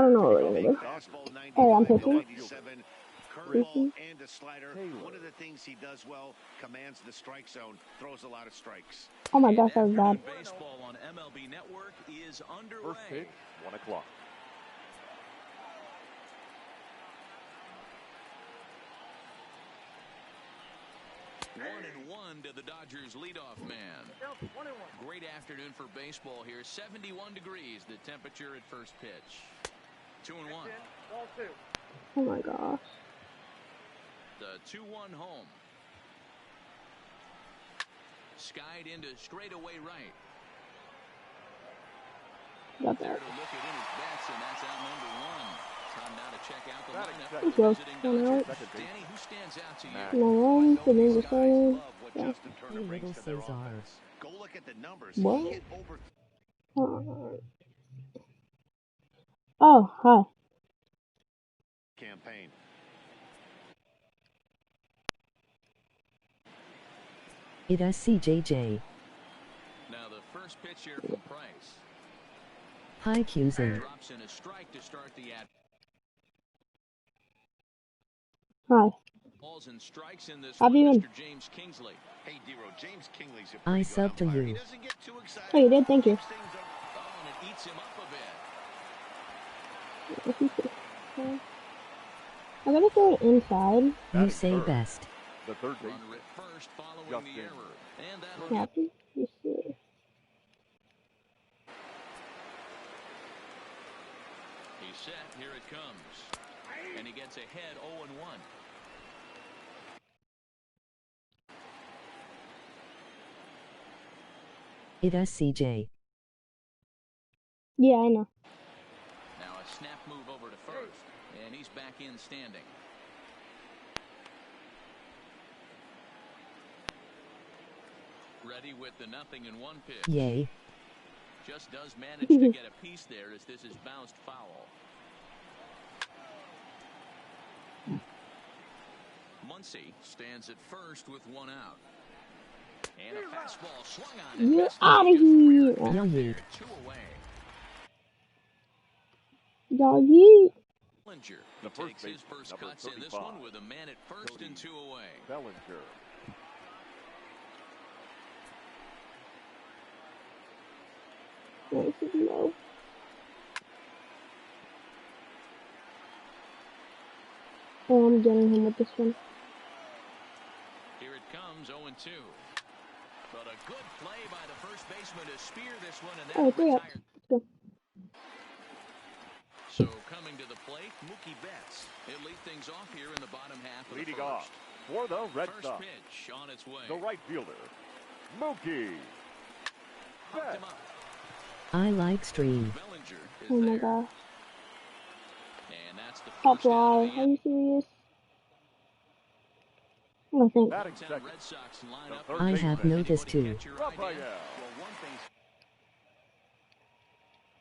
don't know what we're gonna do. Hey, I'm pitching. Curveball and a slider. One of the things he does well, commands the strike zone, throws a lot of strikes. Oh my gosh, that was bad. Baseball on MLB Network is underway. First pitch, 1 o'clock. One to the Dodgers leadoff man. Great afternoon for baseball here. 71 degrees, the temperature at first pitch. 2-1. Oh my gosh. The 2-1 home. Skied into straightaway right. Got There that. to look at in his bets, and that's out number 1. Time now to check out the lineup. Let's go. Visiting One out. Dodgers. Danny, who stands out to you? No one. The name is starting. Yeah. Hey, little Cesar. Go look at the numbers. What? He hit over Oh, hi. campaign. It is CJJ. Now the first pitch here from Price. Hi Cusin. Drops in a strike to start the at. Hi. Balls and strikes in this How one, you been? Mr. James Kingsley. Hey, D-Ro, James Kingley's a I pretty sub to good umpire. you. He doesn't get too excited. Oh, you did? Thank you. Keeps things up. Oh, and it eats him up a bit. I gotta throw it inside. You say best. The third base. Runner at first following Justin. the error. And that'll Happy? You see. He's set. Here it comes. And he gets ahead 0-1. It is CJ. Yeah, I know. Now a snap move over to first. And he's back in standing. Ready with the 0-1 pitch. Yay. Just does manage to get a piece there as this is bounced foul. Muncy stands at first with 1 out. And a fastball swung on and Get missed. out of here. Yo yeet. 2 away. Doggy. Bellinger The first takes his baseman, first number cuts in this 35. one with a man at first and 2 away. Bellinger. Nice and low. Oh, I'm getting him with this one. Here it comes, 0-2. But a good play by the first baseman to spear this one, and Oh, that 3 up. retired. Let's go. So coming to the plate, Mookie Betts. He'll lead things off here in the bottom half of Leading the off first. for the Red First Sox. pitch on its way. The right fielder, Mookie Hooked him Betts. up. I like stream. Bellinger is Oh my there. gosh. And that's the Top first out fly. of the Are you serious? Oh, thanks. Batting Town second, Red Sox line the up. third I baseman, have noticed too. Catch your idea? Rafael. Well, one thing's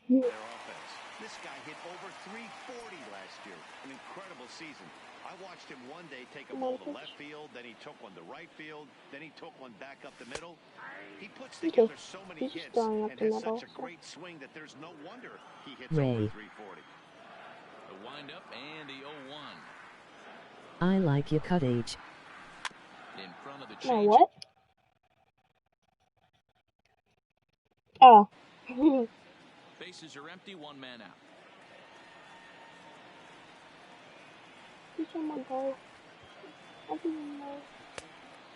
Yeah. their offense. This guy hit over 340 last year. An incredible season. I watched him one day take a ball to left field, then he took one to right field, then he took one back up the middle. He puts together so many He's hits throwing up and the has middle, such a so. great swing that there's no wonder he hits Ray. over 340. The windup and the 0-1. I like your cottage. In front of the No, change. what? Oh. Bases are empty, 1 man out. He's on my goal. I didn't know.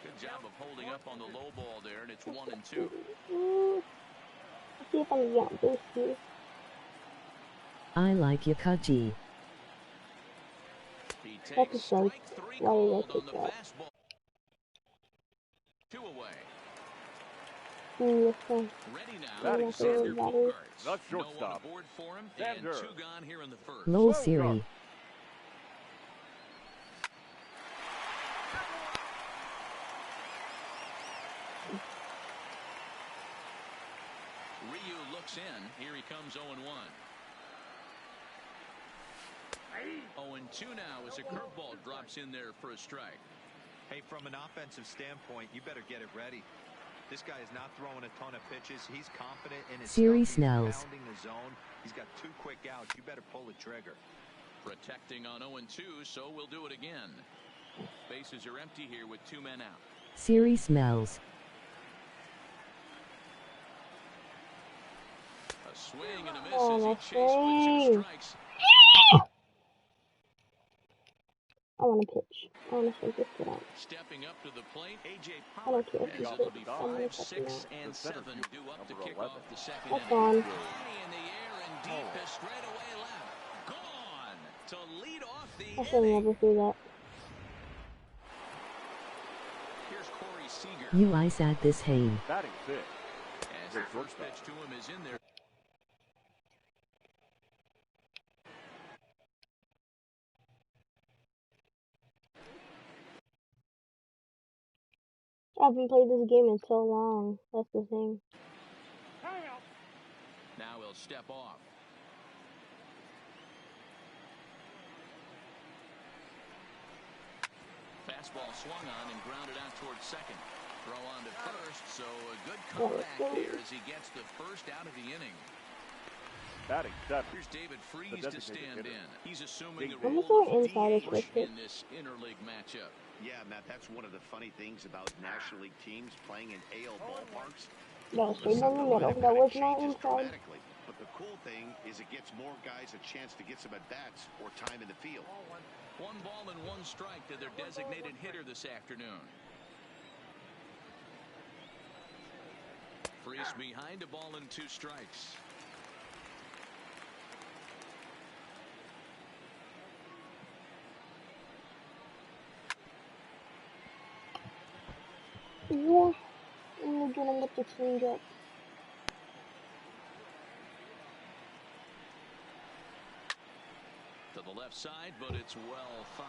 Good job of holding up on the low ball there, and it's 1-2. Let's see if I can get this here. I like your kaji. He That's a takes strike. strike 3 Why did I called take on the that? fastball. 2 away. This one. Ready now, Batting Alexander third. Bogaerts. The No one shortstop, aboard for him, Sander. and 2 gone here in the first. Lol Slow Siri. start. Ryu looks in. Here he comes 0-1. 0-2 now as a curveball drops in there for a strike. Hey, from an offensive standpoint, you better get it ready. This guy is not throwing a ton of pitches. He's confident in his Siri stuff. He's Snells. pounding the zone. He's got 2 quick outs. You better pull the trigger. Protecting on 0-2, so we'll do it again. Bases are empty here with 2 men out. Siri smells. A swing and a miss Oh, as he that's chased with 2 great. strikes. I want to pitch. I want to this kid out. Stepping up to the plate, A.J. I Pollock. don't care if As he's it'll good. be I'm gonna 5, check him 6, out. and 7 due up to number kick 11. off the second That's inning. fine. High in the air and deep as straightaway left. Gone to lead off the I should inning. never do that. Here's Corey Seager. You ice at this Hain. Batting 6. As the first pitch to him is in there. I haven't played this game in so long. That's the thing. Now he'll step off. Fastball swung on and grounded out towards second. Throw on to first, so a good comeback there as he gets the first out of the inning. Batting 7. Here's David Freese The to stand designated in. He's assuming the I'm role just going of inside of DH cricket. in this interleague matchup. Yeah, Matt, that's one of the funny things about National League teams playing in AL ballparks. No, stay in the middle. That was not Changes inside. dramatically. But the cool thing is it gets more guys a chance to get some at-bats or time in the field. 1 ball and 1 strike to their designated hitter this afternoon. Freese behind, a ball and 2 strikes. Yeah. I'm gonna get the change up. To the left side, but it's well foul.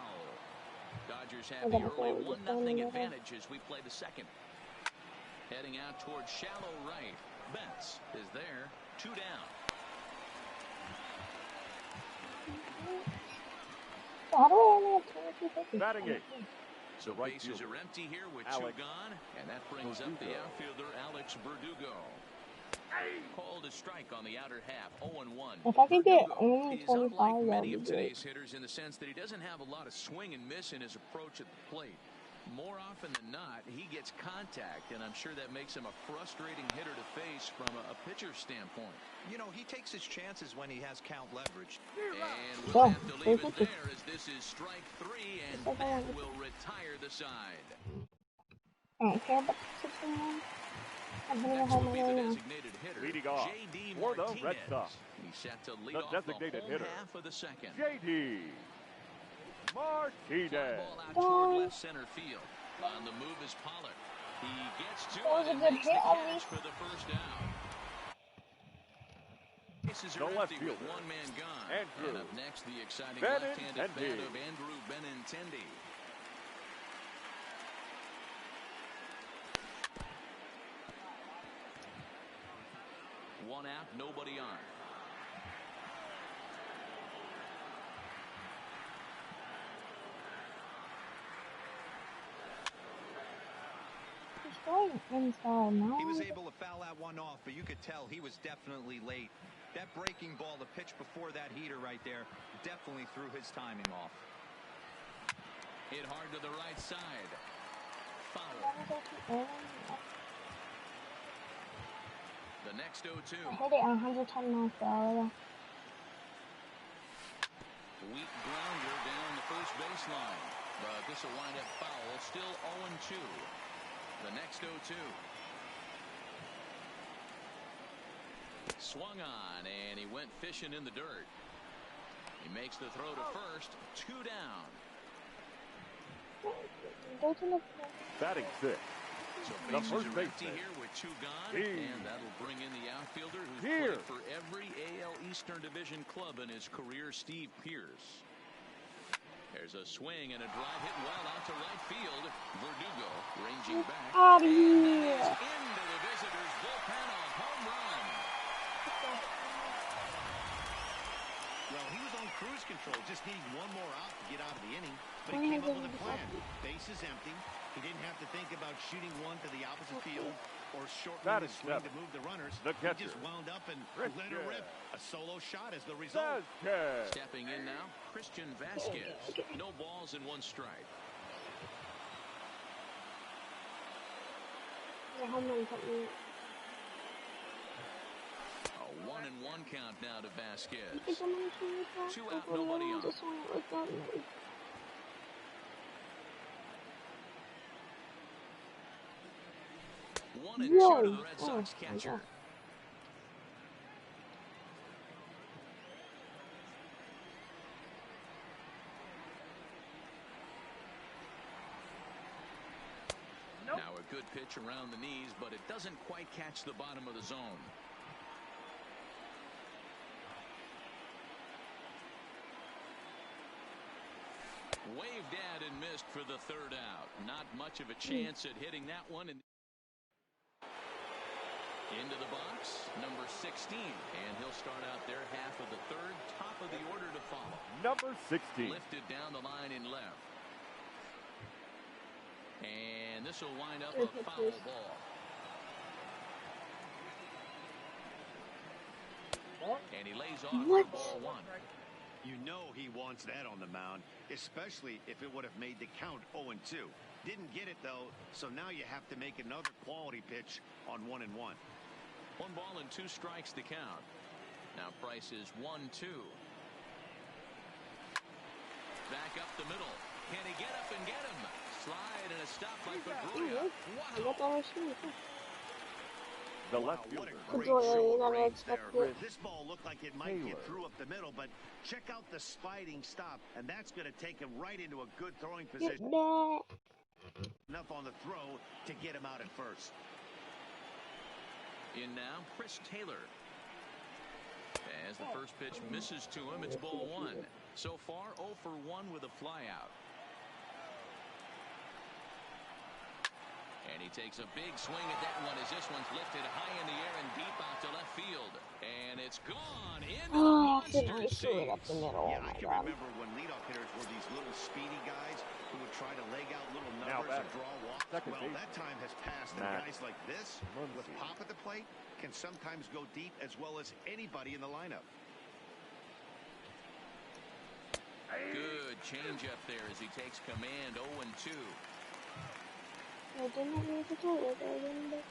Dodgers I have the gotta early throw it down 1-0 in there. advantage as we play the second. Heading out towards shallow right. Betts is there. 2 down. So how do I only have 22 seconds? Batting 8. So right bases fielder, are empty here with Alex 2 gone, and that brings up the Verdugo. outfielder Alex Verdugo. Called a strike on the outer half, 0-1. If I could get Verdugo only is 25, unlike that many would of be great. today's hitters in the sense that he doesn't have a lot of swing and miss in his approach at the plate. More often than not, he gets contact, and I'm sure that makes him a frustrating hitter to face from a pitcher's standpoint. You know, he takes his chances when he has count leverage. And Go. we'll have to leave it there as this is strike 3, and that will retire the side. I don't care about the 61. I'm hitting a Next home will be run the right now. designated hitter, Leading off J.D. for the Martinez. Red Sox. He's set to lead The off designated the home hitter, half of the second. J.D. Fly Martinez. ball out toward left center field. On the move is Pollock. He gets to That was it a and good makes hit, the at catch least. for the first out. Bases The are left empty with fielder, 1 man gone. Andrew And up next, the exciting Benintendi. left-handed bat of Andrew Benintendi. One out, nobody on. He's going inside now. He was able to foul that one off, but you could tell he was definitely late. That breaking ball, the pitch before that heater right there, definitely threw his timing off. Hit hard to the right side. Foul. The next 0-2. I hit it 110 miles per hour. Weak grounder down the first baseline. But this will wind up foul. Still 0-2. The next 0-2. Swung on, and he went fishing in the dirt. He makes the throw to first. 2 down. Go to the Batting 6. So The bases first are empty baseman. here with 2 gone, Here. and that'll bring in the outfielder who's Here. played for every AL Eastern Division club in his career, Steve Pearce. There's a swing and a drive hit well out to right field. Verdugo ranging back. out of And here. that is into the visitors' bullpen, a home run. Well, he was on cruise control, just needing one more out to get out of the inning. But he came up with a plan. Base is empty. He didn't have to think about shooting one to the opposite field. or shortening Batting the swing to seventh, move the runners. the He catcher, just wound up and Christian let her rip. A solo shot is the result. Vasquez. Stepping in now, Christian Vasquez. No balls and one strike. The home run company. A 1-1 count now to Vasquez. You think I'm gonna see it back? 2 out, nobody on. Just want it like that. One and two Whoa. to the Red Sox Oh, my catcher. God. Now a good pitch around the knees, but it doesn't quite catch the bottom of the zone. Waved at and missed for the third out. Not much of a chance at hitting that one. Into the box, number 16. And he'll start out their half of the third. Top of the order to follow. Number 16. Lifted down the line in left. And this will wind up a foul ball. And he lays off for ball one. You know he wants that on the mound, especially if it would have made the count 0-2. Didn't get it, though, so now you have to make another quality pitch on 1-1. 1 ball and 2 strikes to count. Now Price is 1-2. Back up the middle. Can he get up and get him? Slide and a stop by Pedroia. I got that machine. The left What fielder. a great Pedroia, show you of never range there. expected it. This ball looked like it might get Taylor. through up the middle, but check out the sliding stop, and that's going to take him right into a good throwing Get position. that. Enough on the throw to get him out at first. In now, Chris Taylor. As the first pitch misses to him, it's ball one. So far, 0 for 1 with a flyout. And he takes a big swing at that one as this one's lifted high in the air and deep out to left field. And it's gone into the Oh, did monster I threw it up the seats. middle? Yeah, Oh I my can God. remember when leadoff hitters were these little speedy guys who would try to leg out little Now numbers or batting. draw walks. Second Well, base. that time has passed, and Matt guys like this, with Muncy. pop at the plate, can sometimes go deep as well as anybody in the lineup. Good change up there as he takes command. 0-2. I didn't mean to do it. I didn't.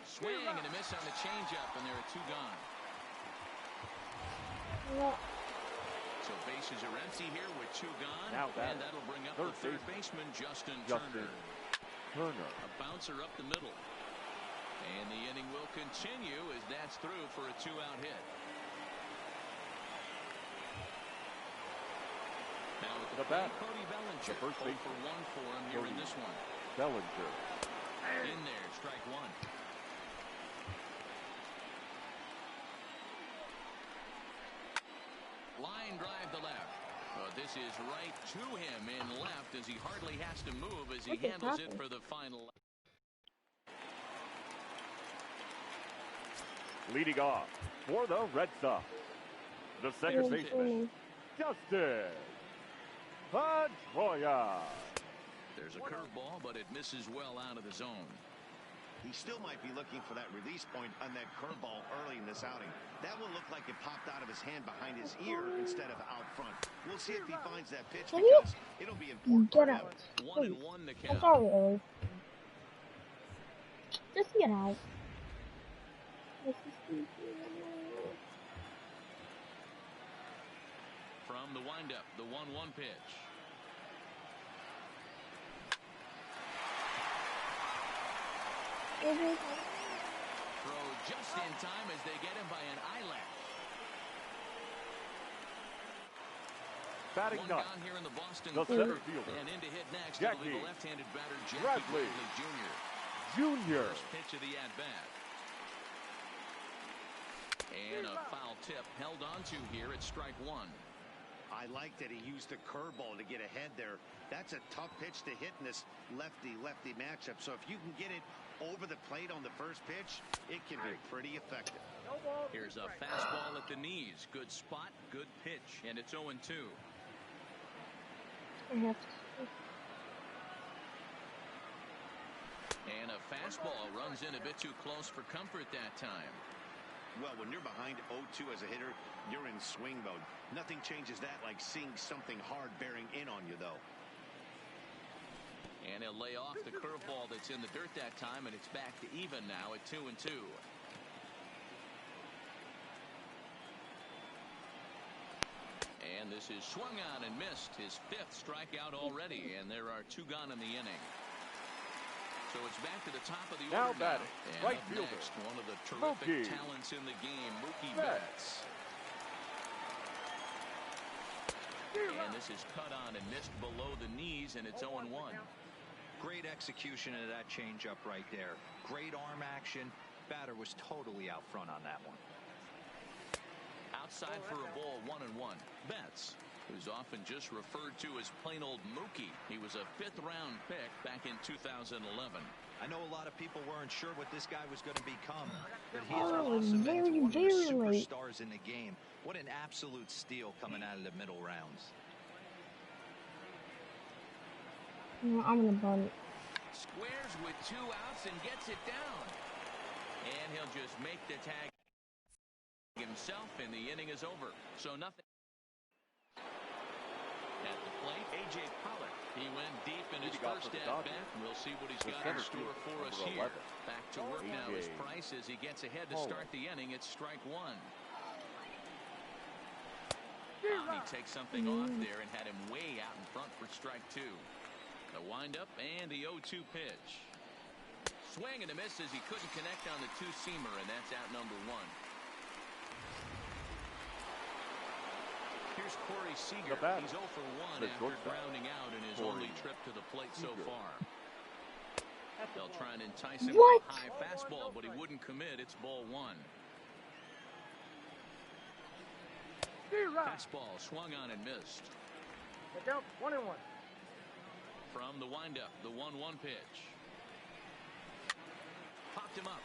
Swing and a miss on the changeup, and there are 2 gone. No. So bases are empty here with 2 gone. Now And batting. that'll bring up Third the third baseman, Justin Justin Turner. Turner. A bouncer up the middle. And the inning will continue as that's through for a 2-out hit. Now with The plate, batter, Cody Bellinger. the first 0 baseman, for 1 for him here in Cody this one. Bellinger. In there, strike 1. Line drive to left. But this is right to him in left as he hardly has to move as he What is handles it happening? for the final. Leading off for the Red Sox, the second baseman, Justin Pedroia. There's a curveball, but it misses well out of the zone. He still might be looking for that release point on that curveball early in this outing. That one looked like it popped out of his hand behind his ear instead of out front. We'll see if he finds that pitch Can you because it'll be important for get him. out? 1-1 the I'm count. sorry, Ellie. Just get out. This is stupid. From the windup, the 1-1 pitch. Throw just in time as they get him by an eyelash. Batting 1 ninth, gone here in the Boston the third. center fielder, And in to hit next, Jackie it'll be the left-handed batter, Jackie Bradley Bradley Jr. Jr. First pitch of the at-bat. And a foul tip held onto here at strike 1. I like that he used the curveball to get ahead there. That's a tough pitch to hit in this lefty-lefty matchup. So if you can get it over the plate on the first pitch, it can be pretty effective. Here's a fastball at the knees. Good spot, good pitch, and it's 0-2. I have to. And a fastball runs in a bit too close for comfort that time. Well, when you're behind 0-2 as a hitter, you're in swing mode. Nothing changes that like seeing something hard bearing in on you, though. And he'll lay off the curveball that's in the dirt that time, and it's back to even now at 2-2. And this is swung on and missed. His 5th strikeout already, and there are 2 gone in the inning. So it's back to the top of the Now order batting, And right up fielder, next, one of the terrific Mookie talents in the game, Mookie Betts. Betts. And this is cut on and missed below the knees, and it's 0-1. Great execution of that changeup right there. Great arm action. Batter was totally out front on that one. Outside for a ball, 1-1. Betts, who's often just referred to as plain old Mookie. He was a 5th-round pick back in 2011. I know a lot of people weren't sure what this guy was going to become, but he's Oh, blossomed very, into one of the very late. superstars in the game. What an absolute steal coming out of the middle rounds. No, I'm gonna bunt. Squares with 2 outs and gets it down. And he'll just make the tag himself, and the inning is over. So nothing. At the plate, A.J. Pollock. He went deep in his first at-bat. We'll see what he's got in store for us here. Back to work now is Price as he gets ahead to start the inning. It's strike 1. He takes something off there and had him way out in front for strike 2. The windup and the 0-2 pitch. Swing and a miss as he couldn't connect on the 2-seamer, and that's out number 1. Here's Corey Seager. He's 0 for 1 after grounding out in his only trip to the plate so far. They'll try and entice him with a high fastball, but he wouldn't commit. It's ball 1. Fastball swung on and missed. 1-1. From the windup, the 1-1 pitch. Popped him up.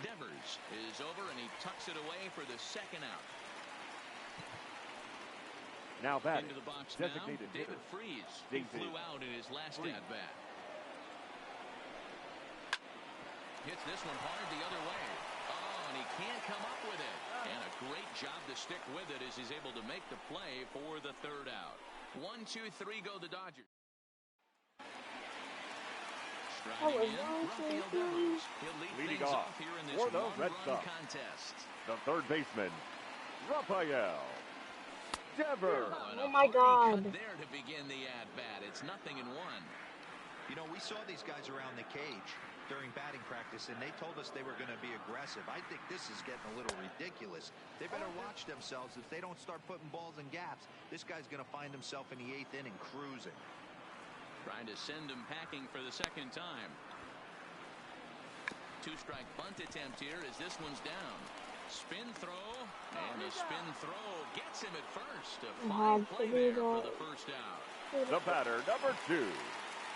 Devers is over, and he tucks it away for the 2nd out. Now batting, into the box designated now, David Freese. He flew out in his last at-bat. Hits this one hard the other way. Oh, and he can't come up with it. And a great job to stick with it as he's able to make the play for the 3rd out. 1, 2, 3 go the Dodgers. Striding in, Rafael Devers. He'll lead things off here in this one-run contest. The 3rd baseman, Rafael Devers. Oh my God. There to begin the at-bat. It's 0-1. You know, we saw these guys around the cage during batting practice, and they told us they were going to be aggressive. I think this is getting a little ridiculous. They better watch themselves. If they don't start putting balls in gaps, this guy's going to find himself in the 8th inning cruising. Trying to send him packing for the 2nd time. 2-strike bunt attempt here as this one's down. Spin throw, and the spin throw gets him at first. A fine play there for the 1st out. The batter, number 2.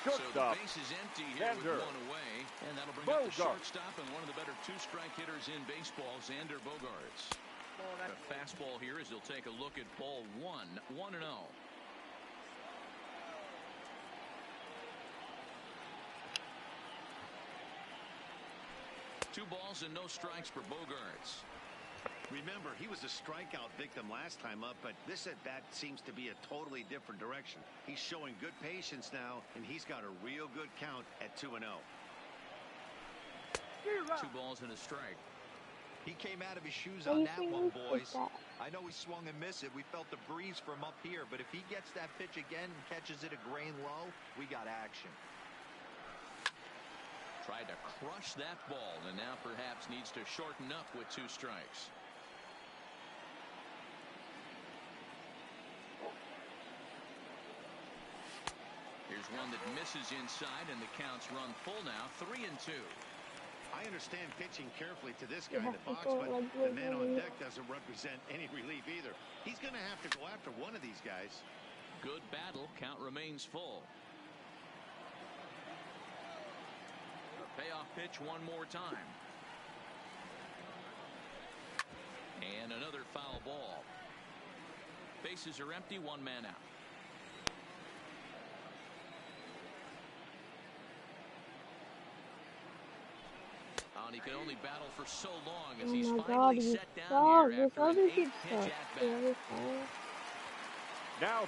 Shortstop, so the base is empty here with 1 away, and that'll bring up the shortstop and one of the better 2-strike hitters in baseball, Xander Bogaerts. The fastball here as he'll take a look at ball 1, 1-0. 2 balls and no strikes for Bogaerts. Remember, he was a strikeout victim last time up, but this at-bat seems to be a totally different direction. He's showing good patience now, and he's got a real good count at 2-0. 2 balls and a strike. He came out of his shoes on that one, boys. I know he swung and missed it. We felt the breeze from up here, but if he gets that pitch again and catches it a grain low, we got action. Tried to crush that ball, and now perhaps needs to shorten up with 2 strikes. Here's one that misses inside, and the count's run full now, 3-2. I understand pitching carefully to this guy in the box, but the man on deck doesn't represent any relief either. He's going to have to go after one of these guys. Good battle. Count remains full. Payoff pitch one more time. And another foul ball. Bases are empty, 1 man out. only battle for so long as Oh he's my finally God, set down here this after an other kid 8-pitch sucks. at bat. Now